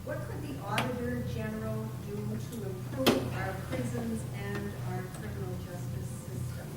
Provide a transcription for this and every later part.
What could the Auditor General do to improve our prisons and our criminal justice system?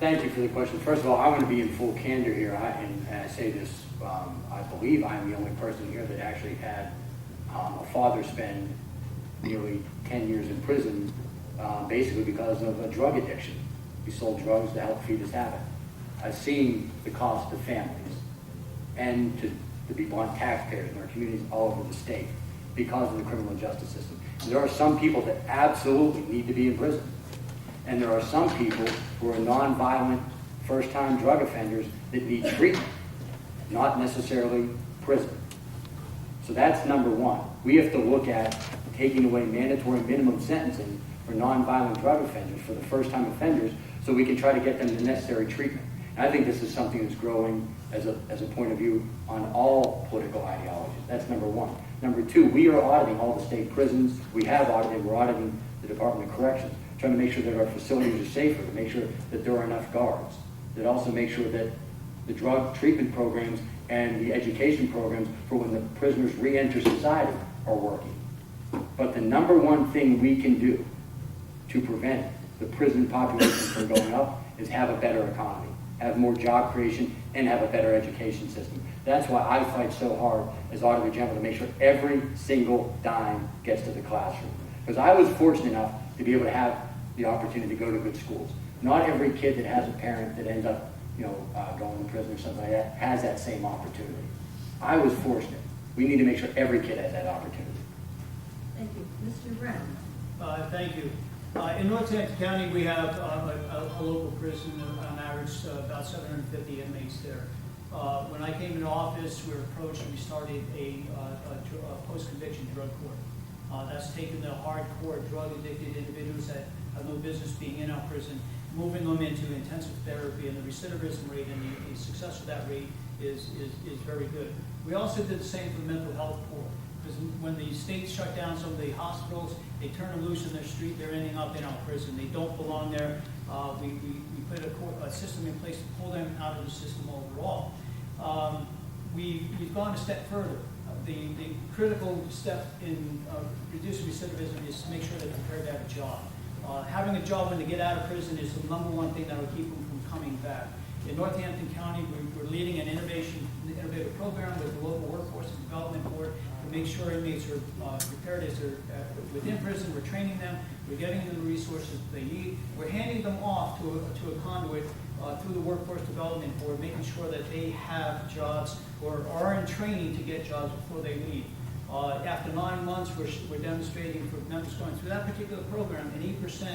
Thank you for the question. First of all, I want to be in full candor here, and I say this, I believe I'm the only person here that actually had a father spend nearly 10 years in prison, basically because of a drug addiction. He sold drugs to help feed his habit. I've seen the cost to families and to be blunt, taxpayers in our communities all over the state because of the criminal justice system. And there are some people that absolutely need to be in prison. And there are some people who are nonviolent, first-time drug offenders that need treatment, not necessarily prison. So that's number one. We have to look at taking away mandatory minimum sentencing for nonviolent drug offenders, for the first-time offenders, so we can try to get them the necessary treatment. And I think this is something that's growing as a point of view on all political ideologies. That's number one. Number two, we are auditing all the state prisons. We have audited, we're auditing the Department of Corrections, trying to make sure that our facilities are safer, to make sure that there are enough guards, that also make sure that the drug treatment programs and the education programs for when the prisoners re-enter society are working. But the number one thing we can do to prevent the prison population from going up is have a better economy, have more job creation, and have a better education system. That's why I fight so hard as Auditor General to make sure every single dime gets to the classroom. Because I was fortunate enough to be able to have the opportunity to go to good schools. Not every kid that has a parent that ends up, going to prison or something like that has that same opportunity. I was fortunate. We need to make sure every kid has that opportunity. Thank you. Mr. Wren. Thank you. In Northampton County, we have a local prison, on average about 750 inmates there. When I came into office, we were approached and we started a post-conviction drug court. That's taken the hardcore drug-addicted individuals that have no business being in our prison, moving them into intensive therapy, and the recidivism rate and the success of that rate is very good. We also did the same for the mental health court, because when the state shut down some of the hospitals, they turn them loose in their street, they're ending up in our prison. They don't belong there. We put a system in place to pull them out of the system overall. We've gone a step further. The critical step in reducing recidivism is to make sure they're prepared to have a job. Having a job when they get out of prison is the number one thing that will keep them from coming back. In Northampton County, we're leading an innovative program with the local workforce and development board to make sure inmates are prepared as they're within prison. We're training them. We're getting them the resources they need. We're handing them off to a conduit through the workforce development board, making sure that they have jobs or are in training to get jobs before they leave. After 9 months, we're demonstrating for members going through that particular program an 8%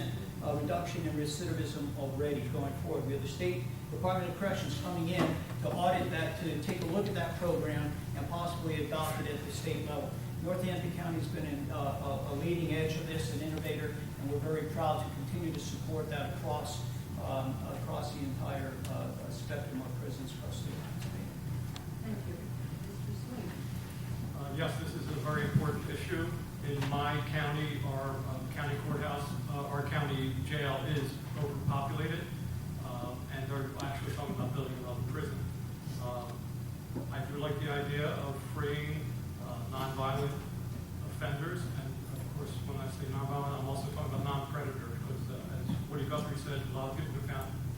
reduction in recidivism already going forward. We have the State Department of Corrections coming in to audit that, to take a look at that program and possibly adopt it at the state level. Northampton County has been a leading edge of this, an innovator, and we're very proud to continue to support that across the entire spectrum of prisons across the United States. Thank you. Mr. Swing. Yes, this is a very important issue. In my county, our county courthouse, our county jail is overpopulated, and they're actually talking about building another prison. I do like the idea of freeing nonviolent offenders, and of course, when I say nonviolent, I'm also talking about non-predator, because as Woody Guthrie said, a lot of people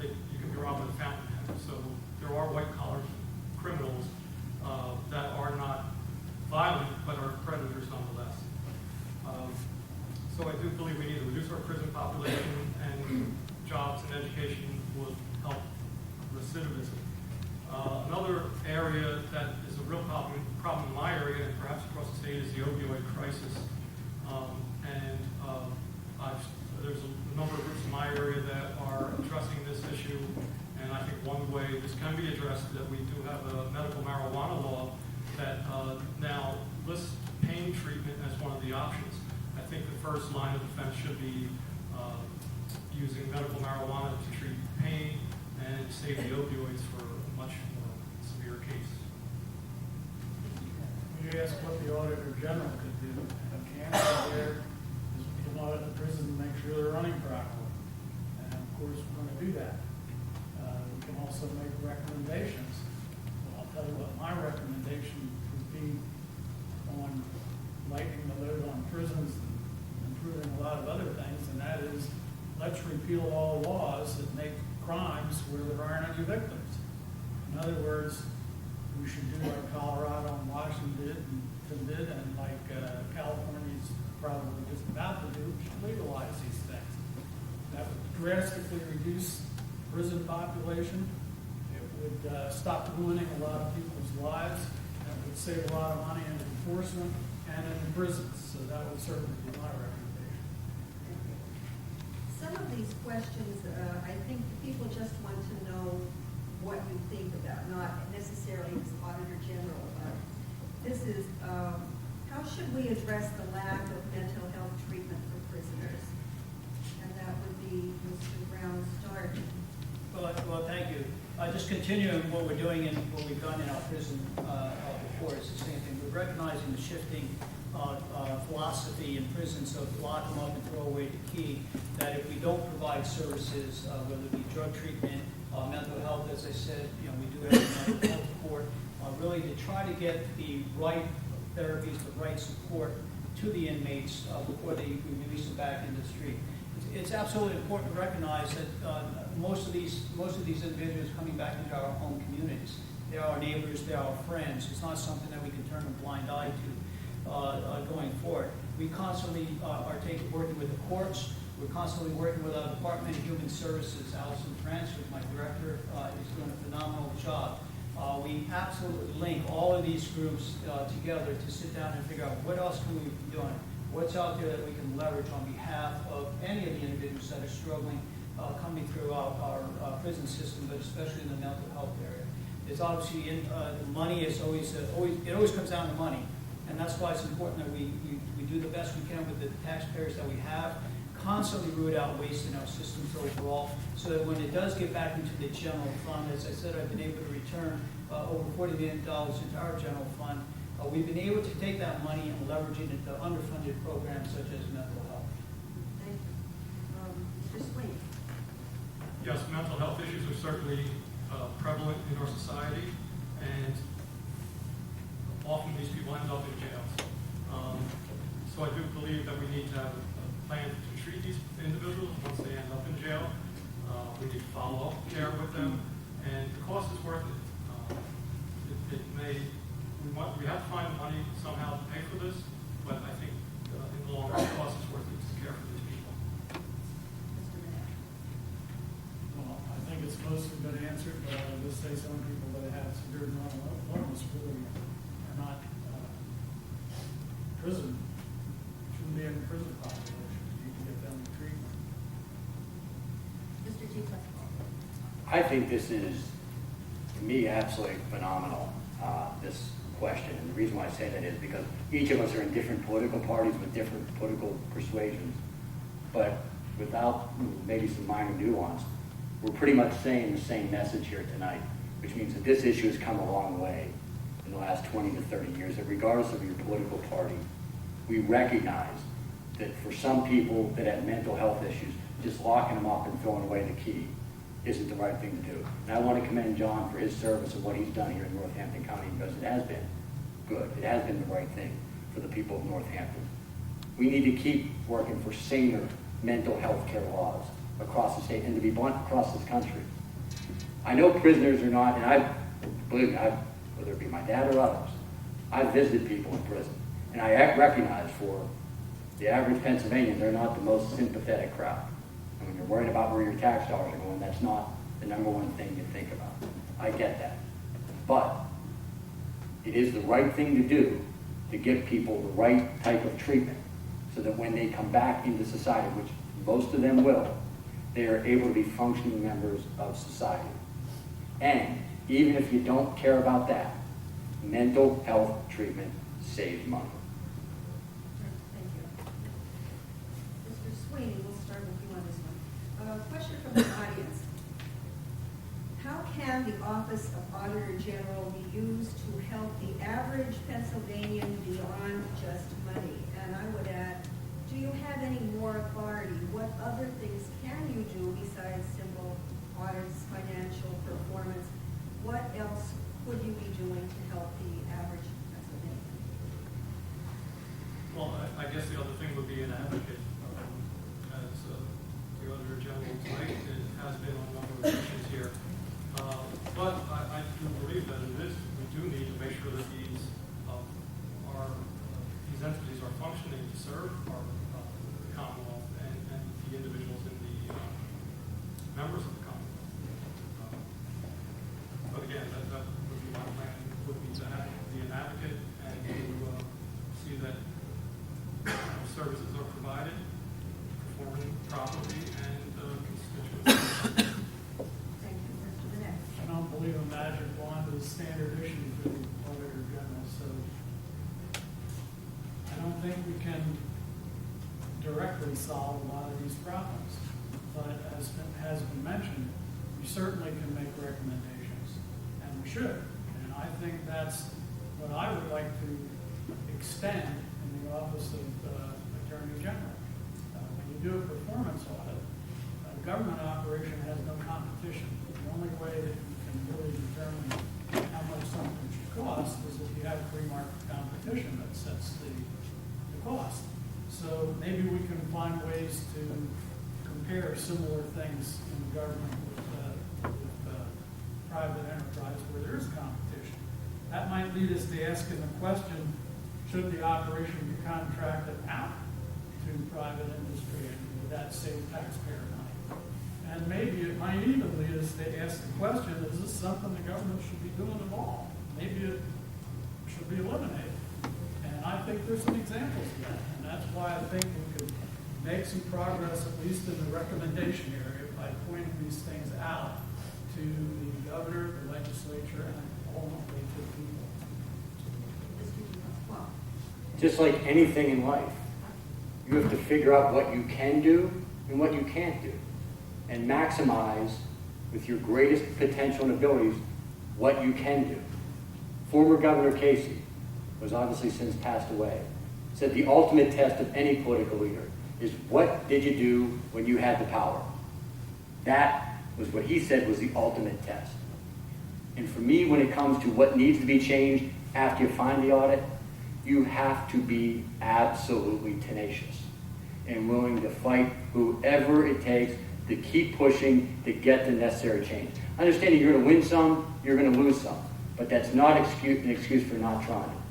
you can be robbed with a fountain pen. So there are white-collar criminals that are not violent, but are predators nonetheless. So I do believe we need to reduce our prison population, and jobs and education will help recidivism. Another area that is a real problem in my area, and perhaps across the state, is the opioid crisis. There's a number of groups in my area that are addressing this issue, and I think one way this can be addressed is that we do have a medical marijuana law that now lists pain treatment as one of the options. I think the first line of defense should be using medical marijuana to treat pain and save the opioids for a much more severe case. You asked what the Auditor General could do. The answer there is we can audit the prison and make sure they're running properly. And of course, we're going to do that. We can also make recommendations. Well, I'll tell you what my recommendation would be aren't you victims? In other words, we should do like Colorado and Washington did, and like California's probably just about to do, we should legalize these things. That would drastically reduce prison population. It would stop ruining a lot of people's lives. It would save a lot of money in enforcement and in the prisons. So that would certainly be my recommendation. Some of these questions, I think people just want to know what you think about, not necessarily as Auditor General, but this is, how should we address the lack of mental health treatment for prisoners? And that would be Mr. Brown's start. Well, thank you. Just continuing what we're doing and what we've done in our prison before, it's the same thing. We're recognizing the shifting philosophy in prisons of lock them up and throw away the key, that if we don't provide services, whether it be drug treatment, mental health, as I said, we do have a mental health court, really to try to get the right therapies, the right support to the inmates before we release them back into the street. It's absolutely important to recognize that most of these individuals coming back into our home communities, they are our neighbors, they are our friends. It's not something that we can turn a blind eye to going forward. We constantly are working with the courts. We're constantly working with our Department of Human Services. Allison France, who's my director, is doing a phenomenal job. We absolutely link all of these groups together to sit down and figure out what else can we be doing, what's out there that we can leverage on behalf of any of the individuals that are struggling coming through our prison system, but especially in the mental health area. It's obviously the money is always it always comes down to money, and that's why it's important that we do the best we can with the taxpayers that we have. Constantly root out waste in our systems overall, so that when it does get back into the general fund, as I said, I've been able to return over $40 million into our general fund. We've been able to take that money and leverage it into underfunded programs such as mental health. Thank you. Mr. Swain. Yes, mental health issues are certainly prevalent in our society, and often these people end up in jails. So I do believe that we need to have a plan to treat these individuals once they end up in jail. We need follow-up care with them, and the cost is worth it. We have to find money somehow to pay for this, but I think in the long run, the cost is worth it to care for these people. Mr. Mayor. Well, I think it's mostly been answered, but I will say some people that have severe mental illness really are not prison, shouldn't be in the prison population. You can get them treatment. Mr. Chief Justice. I think this is, to me, absolutely phenomenal, this question. And the reason why I say that is because each of us are in different political parties with different political persuasions. But without maybe some minor nuance, we're pretty much saying the same message here tonight, which means that this issue has come a long way in the last 20 to 30 years, that regardless of your political party, we recognize that for some people that have mental health issues, just locking them up and throwing away the key isn't the right thing to do. And I want to commend John for his service and what he's done here in Northampton County, because it has been good. It has been the right thing for the people of Northampton. We need to keep working for saner mental health care laws across the state and, to be blunt, across this country. I know prisoners are not, and believe me, whether it be my dad or others, I've visited people in prison, and I recognize for the average Pennsylvanian, they're not the most sympathetic crowd. And when you're worried about where your tax dollars are going, that's not the number one thing you think about. I get that. But it is the right thing to do to give people the right type of treatment so that when they come back into society, which most of them will, they are able to be functioning members of society. And even if you don't care about that, mental health treatment saves money. Thank you. Mr. Sweeney, we'll start with you on this one. Question from the audience. How can the Office of Auditor General be used to help the average Pennsylvanian beyond just money? And I would add, do you have any more authority? What other things can you do besides simple audits, financial performance? What else could you be doing to help the average Pennsylvanian? Well, I guess the other thing would be an advocate. As the Auditor General tonight, it has been on a number of issues here. properly and constituents. Thank you, Mr. Burnett. I don't believe a magic wand is standard issue for the Auditor General, so I don't think we can directly solve a lot of these problems. But as has been mentioned, we certainly can make recommendations, and we should. And I think that's what I would like to extend in the Office of Attorney General. When you do a performance audit, a government operation has no competition. The only way that you can really determine how much something should cost is if you have free market competition that sets the cost. So maybe we can find ways to compare similar things in government with private enterprise where there is competition. That might lead us to asking the question, should the operation be contracted out to private industry, and would that save taxpayer money? And maybe it might even lead us to ask the question, is this something the government should be doing at all? Maybe it should be eliminated. And I think there's some examples of that. And that's why I think we could make some progress, at least in the recommendation area, by pointing these things out to the governor, the legislature, and ultimately to the people. Mr. Duval. Just like anything in life, you have to figure out what you can do and what you can't do, and maximize with your greatest potential and abilities what you can do. Former Governor Casey, who has obviously since passed away, said the ultimate test of any political leader is what did you do when you had the power? That was what he said was the ultimate test. And for me, when it comes to what needs to be changed after you find the audit, you have to be absolutely tenacious and willing to fight whoever it takes to keep pushing to get the necessary change. Understanding you're going to win some, you're going to lose some, but that's not an excuse for not trying.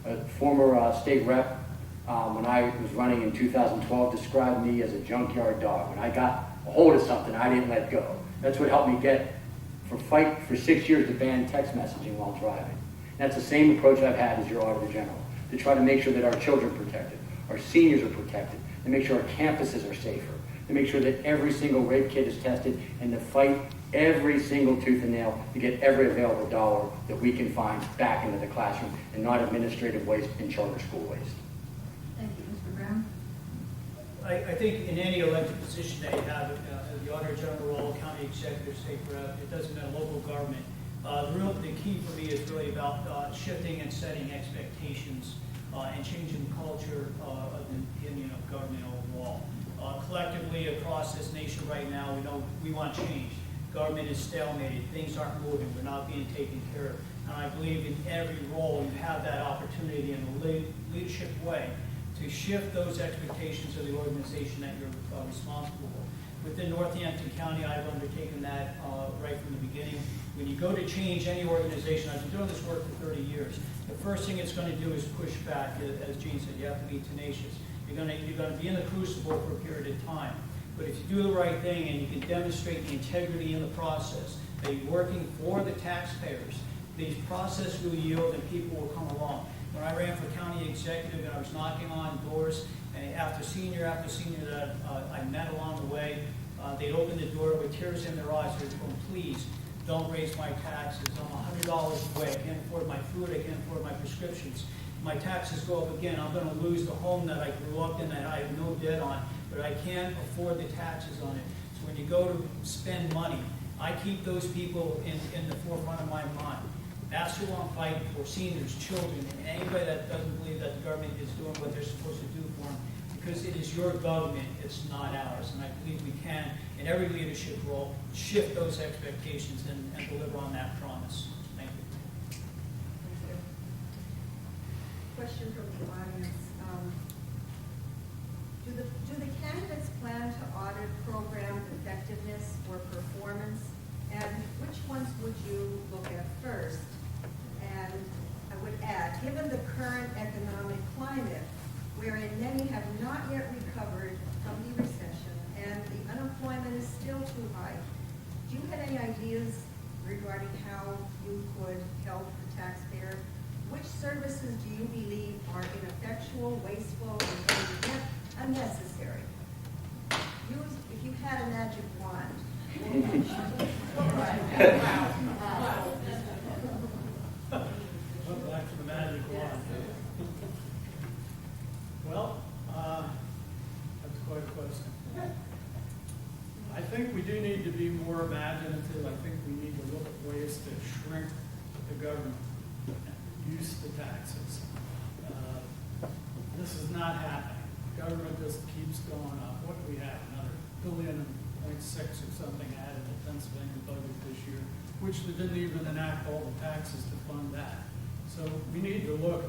A former state rep, when I was running in 2012, described me as a junkyard dog. When I got a hold of something, I didn't let go. That's what helped me fight for 6 years to ban text messaging while driving. That's the same approach I've had as your Auditor General, to try to make sure that our children are protected, our seniors are protected, to make sure our campuses are safer, to make sure that every single rape kid is tested, and to fight every single tooth and nail to get every available dollar that we can find back into the classroom and not administrative waste and charter school waste. Thank you, Mr. Brown. I think in any elected position that you have, the Auditor General, county executive, state rep, it doesn't matter, local government, the key for me is really about shifting and setting expectations and changing the culture of the opinion of government overall. Collectively across this nation right now, we want change. Government is stalemated, things aren't moving, we're not being taken care of. And I believe in every role you have that opportunity in a leadership way to shift those expectations of the organization that you're responsible for. Within Northampton County, I've undertaken that right from the beginning. When you go to change any organization, I've been doing this work for 30 years, the first thing it's going to do is push back. As Gene said, you have to be tenacious. You're going to be in the crucible for a period of time. But if you do the right thing and you can demonstrate the integrity in the process, that you're working for the taxpayers, these process will yield and people will come along. When I ran for county executive and I was knocking on doors, and after senior that I met along the way, they'd open the door with tears in their eyes. They'd go, please, don't raise my taxes. I'm $100 away. I can't afford my food. I can't afford my prescriptions. My taxes go up again. I'm going to lose the home that I grew up in that I have no debt on, but I can't afford the taxes on it. So when you go to spend money, I keep those people in the forefront of my mind. That's who I'm fighting for, seniors, children, and anybody that doesn't believe that the government is doing what they're supposed to do for them, because it is your government, it's not ours. And I believe we can, in every leadership role, shift those expectations and deliver on that promise. Thank you. Question from the audience. Do the candidates plan to audit program effectiveness or performance? And which ones would you look at first? And I would add, given the current economic climate, wherein many have not yet recovered from the recession and the unemployment is still too high, do you have any ideas regarding how you could help the taxpayer? Which services do you believe are ineffectual, wasteful, and unnecessary? if you had a magic wand. Back to the magic wand. Well, that's quite a question. I think we do need to be more imaginative. I think we need to look at ways to shrink the government and reduce the taxes. This is not happening. Government just keeps going up. What do we have? Another $1.6 or something added to the Pennsylvania budget this year, which they didn't even enact all the taxes to fund that. So we need to look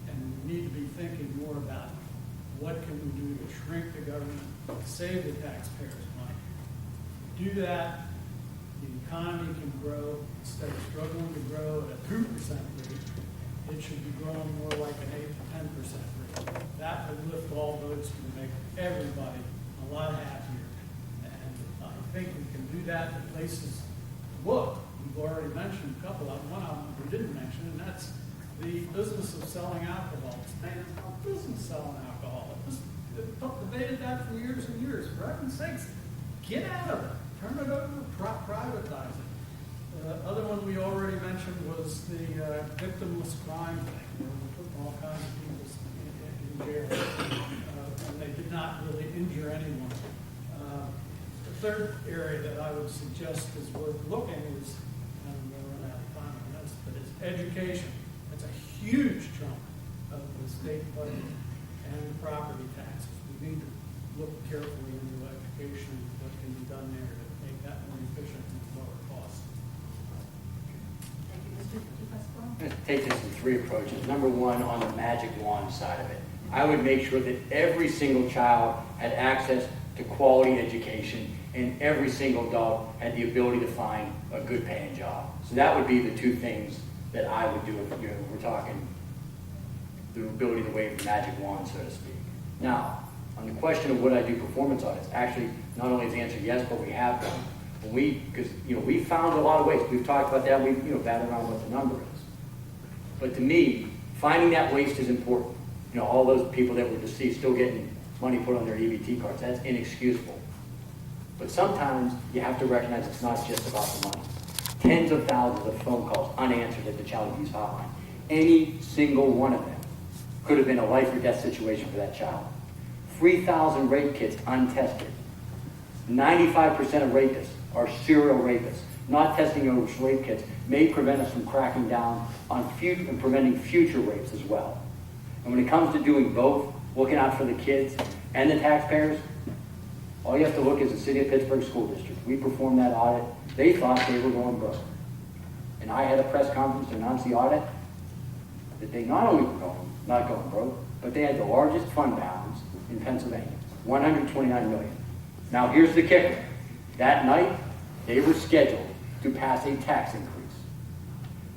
and we need to be thinking more about what can we do to shrink the government, save the taxpayers money. Do that, the economy can grow instead of struggling to grow at a 2% rate. It should be growing more like an 8 to 10% rate. That would lift all boats and make everybody a lot happier. And I think we can do that in places to look. We've already mentioned a couple of them. One of them we didn't mention, and that's the business of selling alcohol. It's made a business selling alcohol. They've debated that for years and years. For heaven's sakes, get out of it. Turn it over, privatize it. The other one we already mentioned was the victimless crime thing, where we put all kinds of people in jail, and they did not really injure anyone. The third area that I would suggest is worth looking is, and I'm going to run out of time on this, but it's education. It's a huge chunk of the state budget and property taxes. We need to look carefully into education and what can be done there to make that more efficient and lower cost. Thank you, Mr. DePasquale. I'm going to take this in three approaches. Number one, on the magic wand side of it, I would make sure that every single child had access to quality education and every single adult had the ability to find a good paying job. So that would be the two things that I would do if we're talking the ability to wave the magic wand, so to speak. Now, on the question of would I do performance audits, actually, not only is the answer yes, but we have done. Because we found a lot of waste. We've talked about that. We've batted around what the number is. But to me, finding that waste is important. All those people that were deceased still getting money put on their EBT cards. That's inexcusable. But sometimes you have to recognize it's not just about the money. Tens of thousands of phone calls unanswered at the child abuse hotline. Any single one of them could have been a life or death situation for that child. 3,000 rape kits untested. 95% of rapists are serial rapists. Not testing those rape kits may prevent us from cracking down on and preventing future rapes as well. And when it comes to doing both, looking out for the kids and the taxpayers, all you have to look is the City of Pittsburgh School District. We performed that audit. They thought they were going broke. And I had a press conference to announce the audit that they not only were not going broke, but they had the largest fund balance in Pennsylvania, $129 million. Now here's the kicker. That night, they were scheduled to pass a tax increase.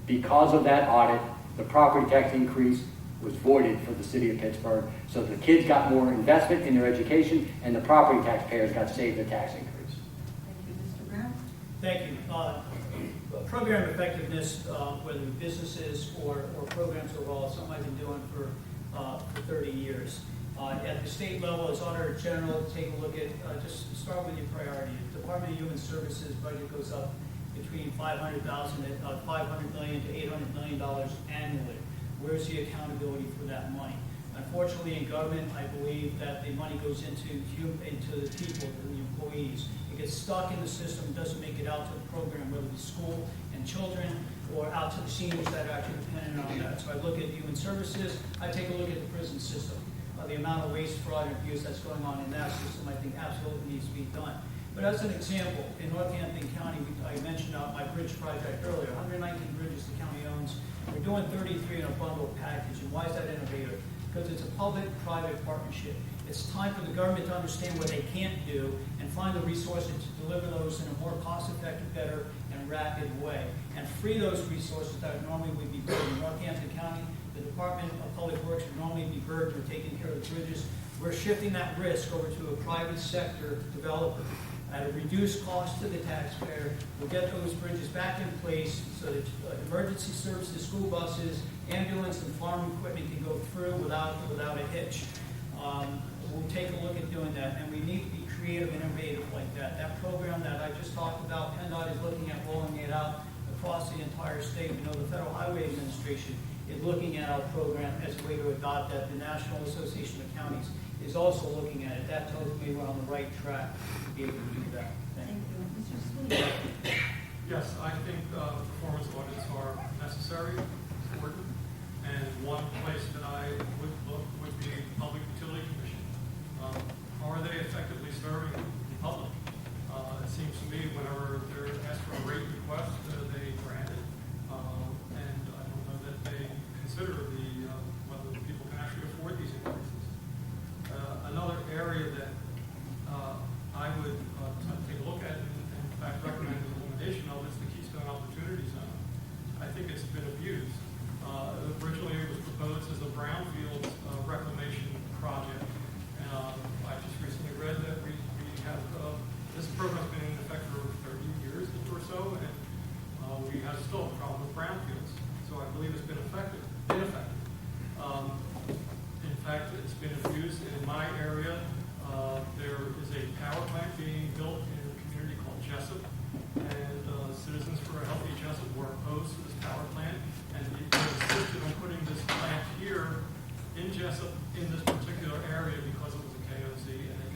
Because of that audit, the property tax increase was voided for the City of Pittsburgh, so the kids got more investment in their education, and the property taxpayers got saved the tax increase. Thank you, Mr. Brown. Thank you. Program effectiveness, whether businesses or programs overall, is something I've been doing for 30 years. At the state level, as Auditor General, take a look at, just start with your priority. The Department of Human Services budget goes up between $500 million to $800 million annually. Where's the accountability for that money? Unfortunately, in government, I believe that the money goes into the people, the employees. It gets stuck in the system, doesn't make it out to the program, whether it's school and children or out to the seniors that are actually dependent on that. So I look at human services, I take a look at the prison system. The amount of waste, fraud, and abuse that's going on in that system, I think absolutely needs to be done. But as an example, in Northampton County, I mentioned my bridge project earlier, 119 bridges the county owns. We're doing 33 in a bundled package. And why is that innovative? Because it's a public-private partnership. It's time for the government to understand what they can't do and find the resources to deliver those in a more cost-effective, better, and rapid way. And free those resources that normally would be burdened. In Northampton County, the Department of Public Works would normally be burdened with taking care of the bridges. We're shifting that risk over to a private sector developer at a reduced cost to the taxpayer. We'll get those bridges back in place so that emergency services, school buses, ambulance, and farm equipment can go through without a hitch. We'll take a look at doing that, and we need to be creative and innovative like that. That program that I just talked about, PennDOT is looking at rolling it out across the entire state. You know, the Federal Highway Administration is looking at our program as a way to adopt that. The National Association of Counties is also looking at it. That tells me we're on the right track to be able to do that. Thank Thank you. you. Mr. Sweeney? Yes, I think performance audits are necessary, important, and one place that I would look would be the Public Utility Commission. Are they effectively serving the public? It seems to me whenever they're asked for a rate request, they grant it. And I don't know that they consider whether people can actually afford these increases. Another area that I would take a look at, and in fact recommend the elimination of, is the Keystone Opportunity Zone. I think it's been abused. Originally it was proposed as a brownfield reclamation project. I just recently read that we have, this program's been in effect for 30 years or so, and we have still a problem with brownfields. So I believe it's been ineffective. In fact, it's been abused in my area. There is a power plant being built in a community called Jessup, and Citizens for a Healthy Jessup were opposed to this power plant, and they insisted on putting this plant here in Jessup in this particular area because it was a KOZ, and they